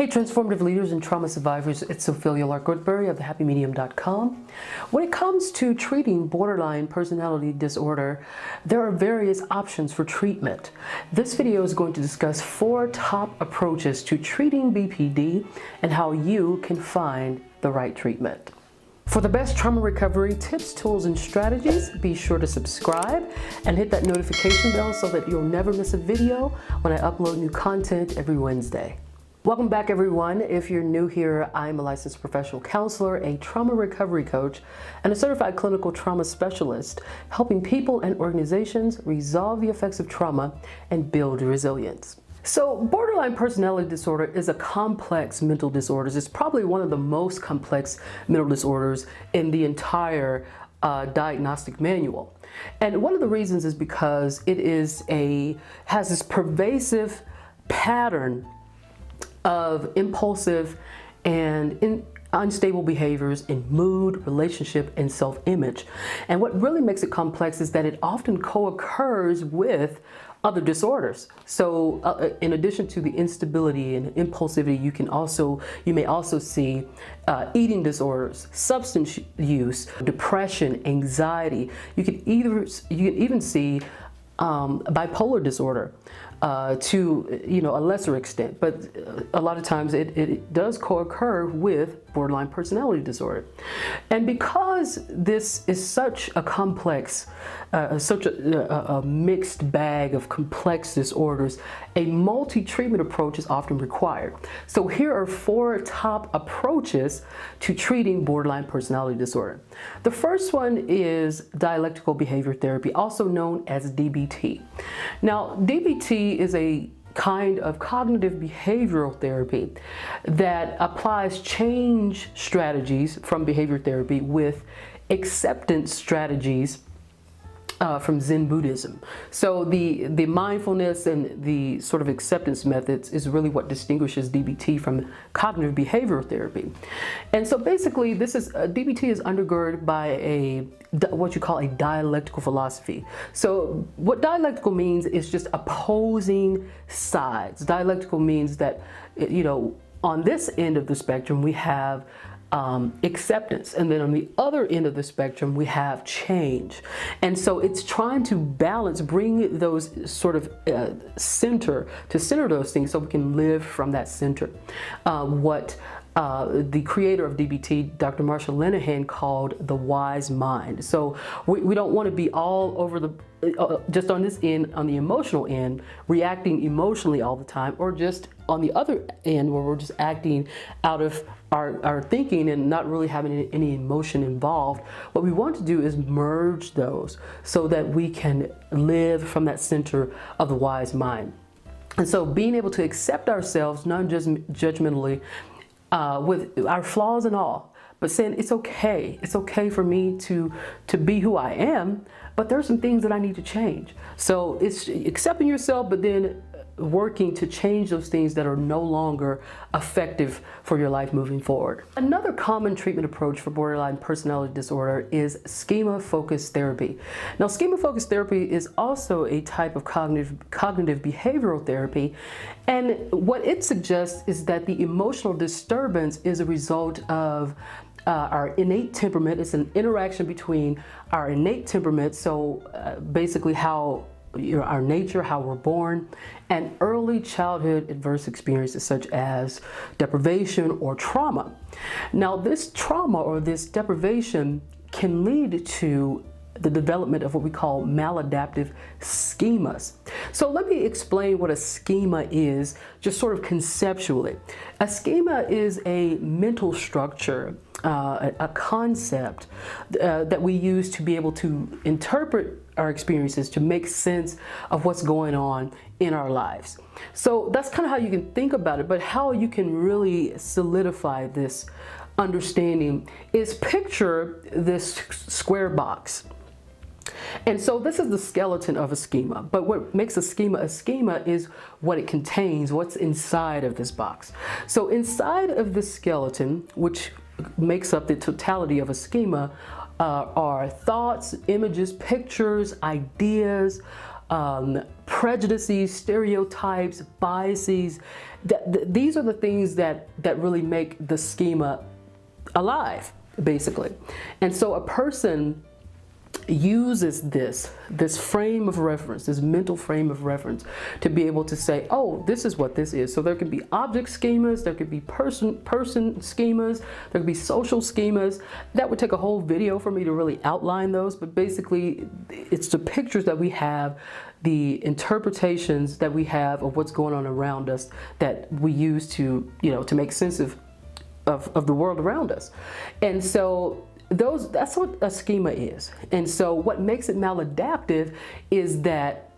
Hey, transformative leaders and trauma survivors, it's sophilialarkwoodbury of thehappymedium.com. When it comes to treating borderline personality disorder, there are various options for treatment. This video is going to discuss 4 top approaches to treating BPD and how you can find the right treatment. For the best trauma recovery tips, tools, and strategies, be sure to subscribe and hit that notification bell so that you'll never miss a video when I upload new content every Wednesday. Welcome back, everyone. If you're new here, I'm a licensed professional counselor, a trauma recovery coach, and a certified clinical trauma specialist, helping people and organizations resolve the effects of trauma and build resilience. So borderline personality disorder is a complex mental disorder. It's probably one of the most complex mental disorders in the entire diagnostic manual. And one of the reasons is because it has this pervasive pattern of impulsive and unstable behaviors in mood, relationship, and self-image. And what really makes it complex is that it often co-occurs with other disorders. So in addition to the instability and impulsivity, you may also see eating disorders, substance use, depression, anxiety. You can even see bipolar disorder to a lesser extent, but a lot of times it does co-occur with borderline personality disorder. And because this is such a complex, such a mixed bag of complex disorders, a multi-treatment approach is often required. So here are 4 top approaches to treating borderline personality disorder. The first one is dialectical behavior therapy, also known as DBT. Now, DBT is a kind of cognitive behavioral therapy that applies change strategies from behavior therapy with acceptance strategies from Zen Buddhism. So the mindfulness and the sort of acceptance methods is really what distinguishes DBT from cognitive behavioral therapy. And so basically DBT is undergirded by what you call a dialectical philosophy. So what dialectical means is just opposing sides. Dialectical means that, on this end of the spectrum, we have acceptance, and then on the other end of the spectrum we have change. And so it's trying to balance, bring those sort of center those things so we can live from that center. What the creator of DBT, Dr. Marshall Linehan, called the wise mind. So we don't want to be all over the just on this end, on the emotional end, reacting emotionally all the time, or just on the other end where we're just acting out of our thinking and not really having any emotion involved. What we want to do is merge those so that we can live from that center of the wise mind. And so being able to accept ourselves non-judgmentally with our flaws and all, but saying it's okay for me to be who I am, but there are some things that I need to change. So it's accepting yourself, but then working to change those things that are no longer effective for your life moving forward. Another common treatment approach for borderline personality disorder is schema-focused therapy. Now, schema-focused therapy is also a type of cognitive behavioral therapy, and what it suggests is that the emotional disturbance is a result of our innate temperament. It's an interaction between our innate temperament, so basically how our nature, how we're born, and early childhood adverse experiences such as deprivation or trauma. Now, this trauma or this deprivation can lead to the development of what we call maladaptive schemas. So let me explain what a schema is, just sort of conceptually. A schema is a mental structure, a concept that we use to be able to interpret our experiences, to make sense of what's going on in our lives. So that's kind of how you can think about it, but how you can really solidify this understanding is picture this square box. And so this is the skeleton of a schema, but what makes a schema is what it contains, what's inside of this box. So inside of the skeleton, which makes up the totality of a schema, are thoughts, images, pictures, ideas, prejudices, stereotypes, biases. These are the things that really make the schema alive, basically. And so a person uses this frame of reference, this mental frame of reference, to be able to say, oh, this is what this is. So there could be object schemas, there could be person schemas, there could be social schemas. That would take a whole video for me to really outline those, but basically it's the pictures that we have, the interpretations that we have of what's going on around us that we use to, to make sense of the world around us. And so that's what a schema is. And so what makes it maladaptive is that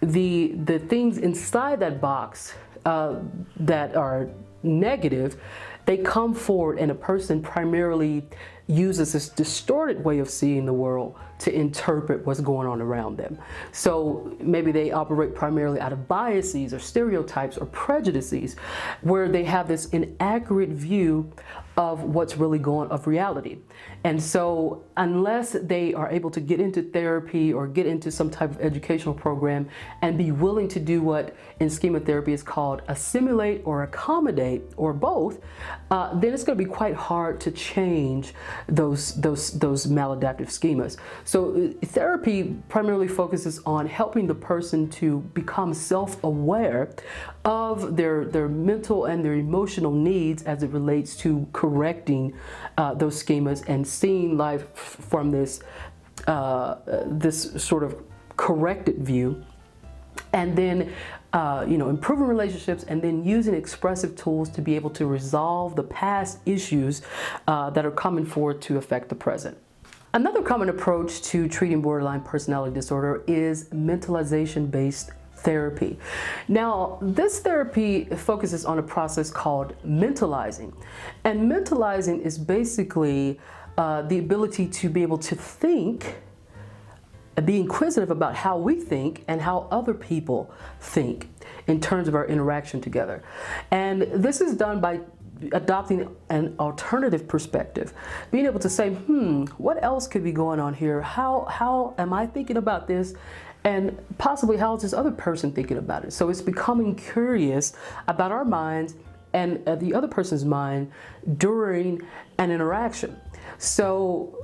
the things inside that box that are negative, they come forward, and a person primarily uses this distorted way of seeing the world to interpret what's going on around them. So maybe they operate primarily out of biases or stereotypes or prejudices, where they have this inaccurate view of what's really going on, of reality. And so unless they are able to get into therapy or get into some type of educational program and be willing to do what in schema therapy is called assimilate or accommodate, or both, then it's going to be quite hard to change those maladaptive schemas. So therapy primarily focuses on helping the person to become self-aware of their mental and their emotional needs as it relates to correcting those schemas and seeing life from this sort of corrected view, and then improving relationships, and then using expressive tools to be able to resolve the past issues that are coming forward to affect the present. Another common approach to treating borderline personality disorder is mentalization-based therapy. Now, this therapy focuses on a process called mentalizing. And mentalizing is basically the ability to be able to think, be inquisitive about how we think and how other people think in terms of our interaction together. And this is done by adopting an alternative perspective, being able to say, what else could be going on here? How am I thinking about this? And possibly how is this other person thinking about it? So it's becoming curious about our minds and the other person's mind during an interaction. So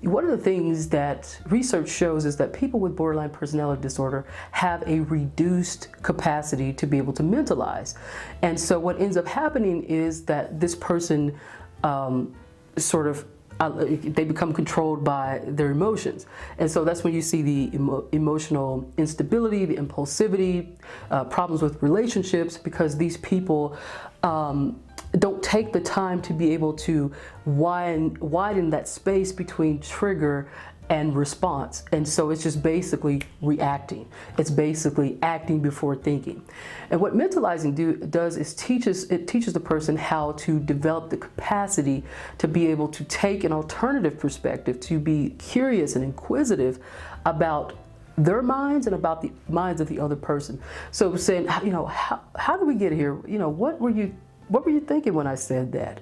one of the things that research shows is that people with borderline personality disorder have a reduced capacity to be able to mentalize. And so what ends up happening is that this person they become controlled by their emotions. And so that's when you see the emotional instability, the impulsivity, problems with relationships, because these people don't take the time to be able to widen that space between trigger and response. And so it's just basically reacting. It's basically acting before thinking. And what mentalizing does is it teaches the person how to develop the capacity to be able to take an alternative perspective, to be curious and inquisitive about their minds and about the minds of the other person. So saying, how did we get here? What were you thinking when I said that?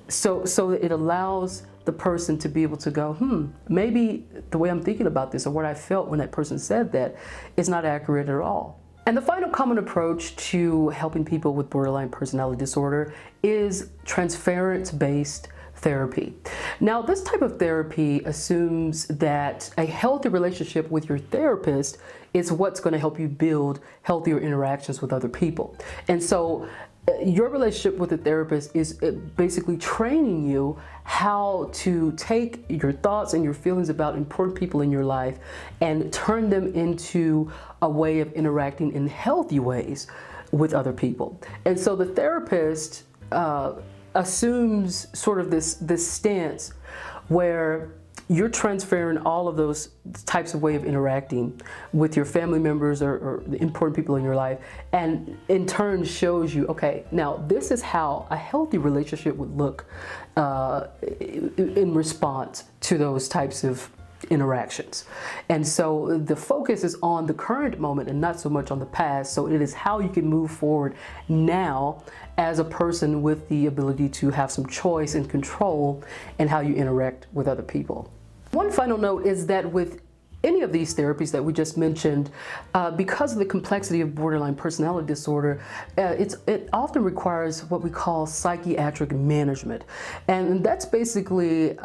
So it allows the person to be able to go, maybe the way I'm thinking about this or what I felt when that person said that is not accurate at all. And the final common approach to helping people with borderline personality disorder is transference-based therapy. Now, this type of therapy assumes that a healthy relationship with your therapist is what's going to help you build healthier interactions with other people. And so your relationship with a therapist is basically training you how to take your thoughts and your feelings about important people in your life and turn them into a way of interacting in healthy ways with other people. And so the therapist assumes sort of this stance where you're transferring all of those types of way of interacting with your family members or the important people in your life, and in turn shows you, okay, now this is how a healthy relationship would look in response to those types of interactions. And so the focus is on the current moment and not so much on the past. So it is how you can move forward now as a person with the ability to have some choice and control in how you interact with other people. One final note is that with any of these therapies that we just mentioned, because of the complexity of borderline personality disorder, it often requires what we call psychiatric management. And that's basically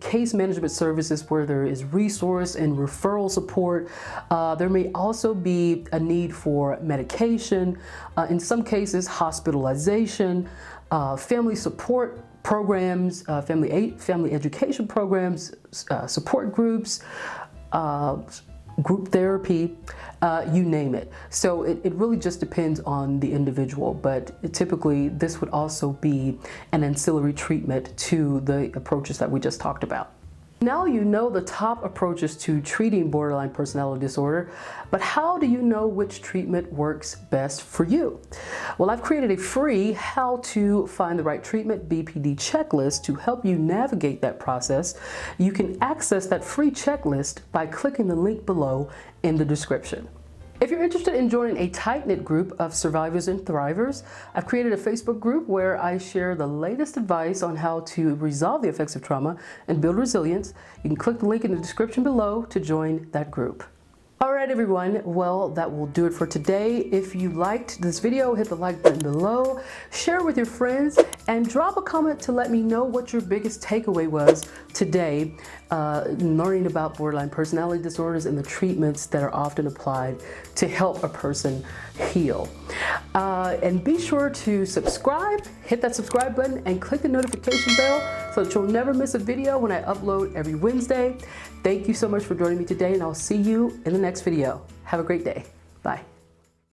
case management services where there is resource and referral support. There may also be a need for medication, in some cases hospitalization, family support programs, family education programs, support groups, group therapy, you name it. So it really just depends on the individual, but typically this would also be an ancillary treatment to the approaches that we just talked about. Now you know the top approaches to treating borderline personality disorder, but how do you know which treatment works best for you? Well, I've created a free How to Find the Right Treatment BPD checklist to help you navigate that process. You can access that free checklist by clicking the link below in the description. If you're interested in joining a tight-knit group of survivors and thrivers, I've created a Facebook group where I share the latest advice on how to resolve the effects of trauma and build resilience. You can click the link in the description below to join that group. All right, everyone. Well, that will do it for today. If you liked this video, hit the like button below, share it with your friends, and drop a comment to let me know what your biggest takeaway was today, learning about borderline personality disorders and the treatments that are often applied to help a person heal. And be sure to subscribe, hit that subscribe button, and click the notification bell so that you'll never miss a video when I upload every Wednesday. Thank you so much for joining me today, and I'll see you in the next video. Have a great day.